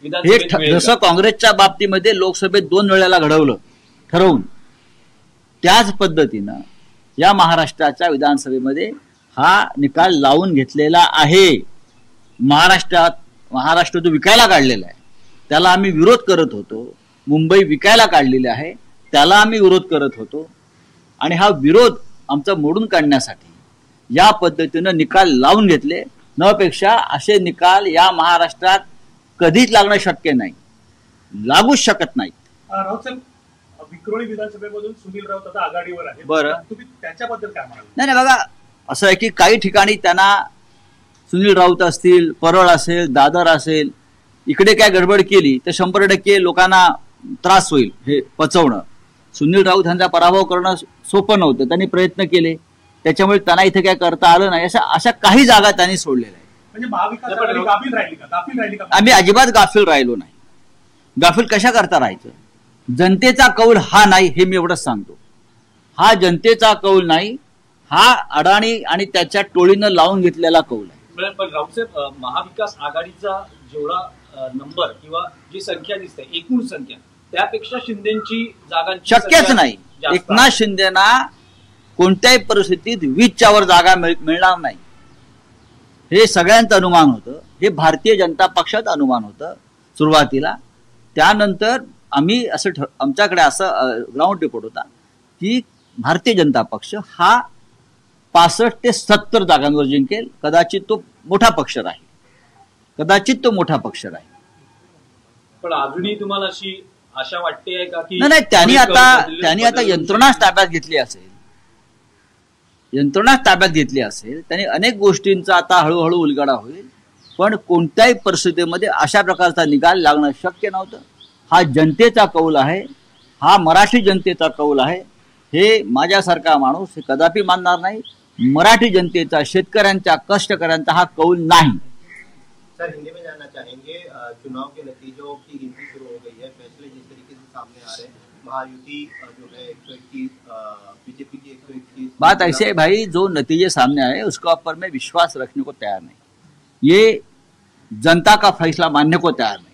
जसं काँग्रेसच्या बाबतीमध्ये लोकसभेत 2 वेळेला घडवलं ठरवून, त्याच पद्धतीनं या महाराष्ट्राच्या विधानसभेमध्ये हा निकाल लावून घेतलेला आहे। महाराष्ट्र जो विकायला काढलेला आहे त्याला आम्ही विरोध करत होतो, मुंबई विकायला काढलेली आहे त्याला आम्ही विरोध करत होतो, आणि हा विरोध आमचा मोडून काढण्यासाठी या पद्धतीनं निकाल लावून घेतले। नपेक्षा असे निकाल या महाराष्ट्रात कधीच लागणं शक्य नाही, लागूच शकत नाही। राऊत साहेब, विक्रोळी विधानसभेमधून सुनील राऊत आता आघाडीवर आहे, बरं तुम्ही त्याच्याबद्दल काय म्हणाल? नाही बघा, असं आहे की काही ठिकाणी त्यांना सुनील राऊत असतील, परळ असेल, दादर असेल, इकडे काय गडबड केली तर 100% लोकांना त्रास होईल हे पचवणं। सुनील राऊत यांचा पराभव करणं सोपं नव्हतं, त्यांनी प्रयत्न केले, त्याच्यामुळे त्यांना इथे काय करता आलं नाही। अशा काही जागा त्यांनी सोडलेल्या आहेत। म्हणजे महाविकास आघाडी गाफील राहिली का? आम्ही अजिबात गाफील राहिलो नाही। गाफील कशा करता राहायचं? जनतेचा कौल हा नाही, हे मी एवढंच सांगतो। हा जनतेचा कौल नाही, हा अडाणी आणि त्याच्या टोळीनं लावून घेतलेला कौल आहे। पण राऊतसाहेब, महाविकास आघाडीचा जेवढा नंबर किंवा जी संख्या दिसते, एकूण संख्या, त्यापेक्षा शिंदेची जागांची शक्यच नाही। एकनाथ शिंदेना कोणत्याही परिस्थितीत 20च्या वर जागा मिळणार नाही, हे सगळ्यांचं अनुमान होतं। हे भारतीय जनता पक्षाचं अनुमान होतं सुरुवातीला। त्यानंतर आम्ही आमच्याकडे असं ग्राउंड रिपोर्ट होता की भारतीय जनता पक्ष हा 65 ते 70 जागांवर जिंकेल, कदाचित तो मोठा पक्ष राहील, कदाचित तो मोठा पक्ष राहील। पण अजूनही तुम्हाला अशी आशा वाटते का की नाही, त्यांनी आता यंत्रणाच ताब्यात घेतली असेल, त्यांनी अनेक गोष्टींचा आता हळूहळू उलगडा होईल, पण कोणत्याही परिस्थितीमध्ये अशा प्रकारचा निकाल लागणं शक्य नव्हतं। हा जनतेचा कौल आहे, हा मराठी जनतेचा कौल आहे, हे माझ्यासारखा माणूस हे कदापि मानणार नाही। मराठी जनतेचा, शेतकऱ्यांचा, कष्टकऱ्यांचा हा कौल नाही। सर, हिंदी में जानना चाहेंगे, चुनाव के नतीजों की गिनती शुरू हो गई है, फैसले जिस तरीके से सामने आ रहे हैं, महायुति जो है 121, बीजेपी की 121। बात ऐसे है भाई, जो नतीजे सामने आए उसके ऊपर मैं विश्वास रखने को तैयार नहीं, ये जनता का फैसला मानने को तैयार नहीं।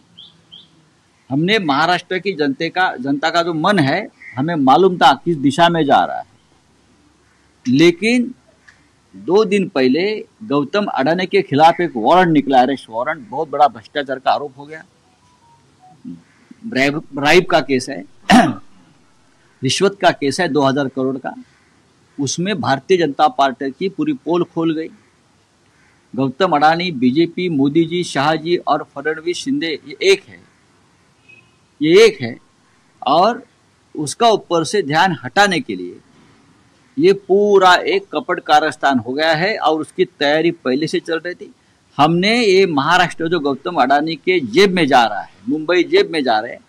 हमने महाराष्ट्र की जनता का जो मन है, हमें मालूम था किस दिशा में जा रहा है, लेकिन 2 दिन पहले गौतम अडानी के खिलाफ एक वारंट निकला, अरेस्ट वारंट, बहुत बड़ा भ्रष्टाचार का आरोप हो गया, ब्राइब का केस है, रिश्वत का केस है 2000 करोड़ का। उसमें भारतीय जनता पार्टी की पूरी पोल खोल गई। गौतम अडानी, बीजेपी, मोदी जी, शाह जी और फडणवीस, शिंदे, ये एक है, और उसका ऊपर से ध्यान हटाने के लिए ये पूरा एक कपट कारस्तान हो गया है, और उसकी तैयारी पहले से चल रही थी। हमने ये महाराष्ट्र जो गौतम अडानी के जेब में जा रहा है, मुंबई जेब में जा रहे हैं,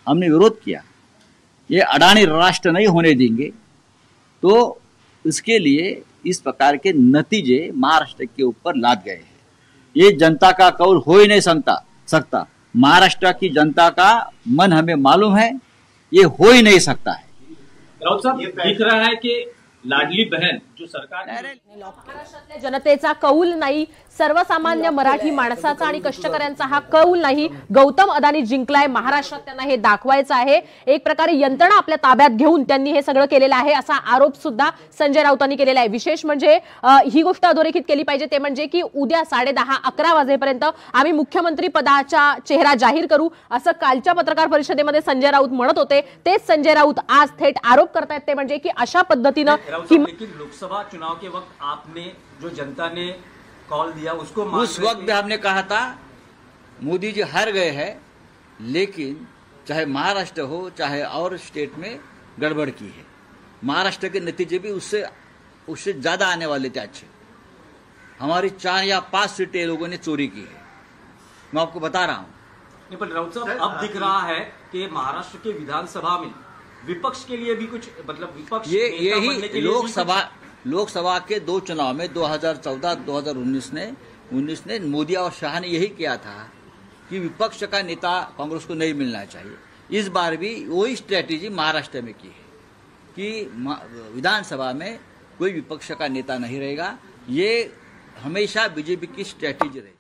हमने विरोध किया। ये अडानी राष्ट्र नहीं होने देंगे, तो इसके लिए इस प्रकार के नतीजे महाराष्ट्र के ऊपर लाद गए हैं। ये जनता का कौल हो ही नहीं सकता। महाराष्ट्र की जनता का मन हमें मालूम है, ये हो ही नहीं सकता है। राऊत साहब, दिख रहा है कि लाडली बहन जो सरकार महाराष्ट्रातल्या जनतेचा कौल नाही, सर्वसामान्य मराठी माणसाचा आणि कष्टकऱ्यांचा हा कौल नाही। गौतम अदानी जिंकलाय, महाराष्ट्रात त्यांना हे दाखवायचं आहे। एक प्रकारे यंत्रणा आपल्या ताब्यात घेऊन त्यांनी हे सगळं केलेलं आहे, असा आरोप सुद्धा संजय राऊतांनी केलेला आहे। विशेष म्हणजे ही गोष्ट अधोरेखित केली पाहिजे, ते म्हणजे की उद्या 10:30-11 वाजेपर्यंत आम्ही मुख्यमंत्री पदाचा चेहरा जाहीर करू, असं कालच्या पत्रकार परिषदेमध्ये संजय राऊत म्हणत होते। तेच संजय राऊत आज थेट आरोप करतायत, ते म्हणजे की अशा पद्धतीनं लेकिन लोकसभा चुनाव के वक्त आपने जो जनता ने कॉल दिया उसको उस वक्त भी हमने कहा था मोदी जी हार गए हैं, लेकिन चाहे महाराष्ट्र हो चाहे और स्टेट में गड़बड़ की है। महाराष्ट्र के नतीजे भी उससे ज्यादा आने वाले थे अच्छे। हमारी 4 या 5 सीटें लोगों ने चोरी की है, मैं आपको बता रहा हूं। पर राउत साहब, अब दिख रहा है कि महाराष्ट्र के विधानसभा में विपक्ष के लिए भी कुछ, मतलब विपक्ष यही लोकसभा के 2 चुनाव में 2014-2019 ने मोदी और शाह ने यही किया था कि विपक्ष का नेता कांग्रेस को नहीं मिलना चाहिए। इस बार भी वही स्ट्रेटेजी महाराष्ट्र में की है कि विधानसभा में कोई विपक्ष का नेता नहीं रहेगा। ये हमेशा बीजेपी की स्ट्रेटेजी रही।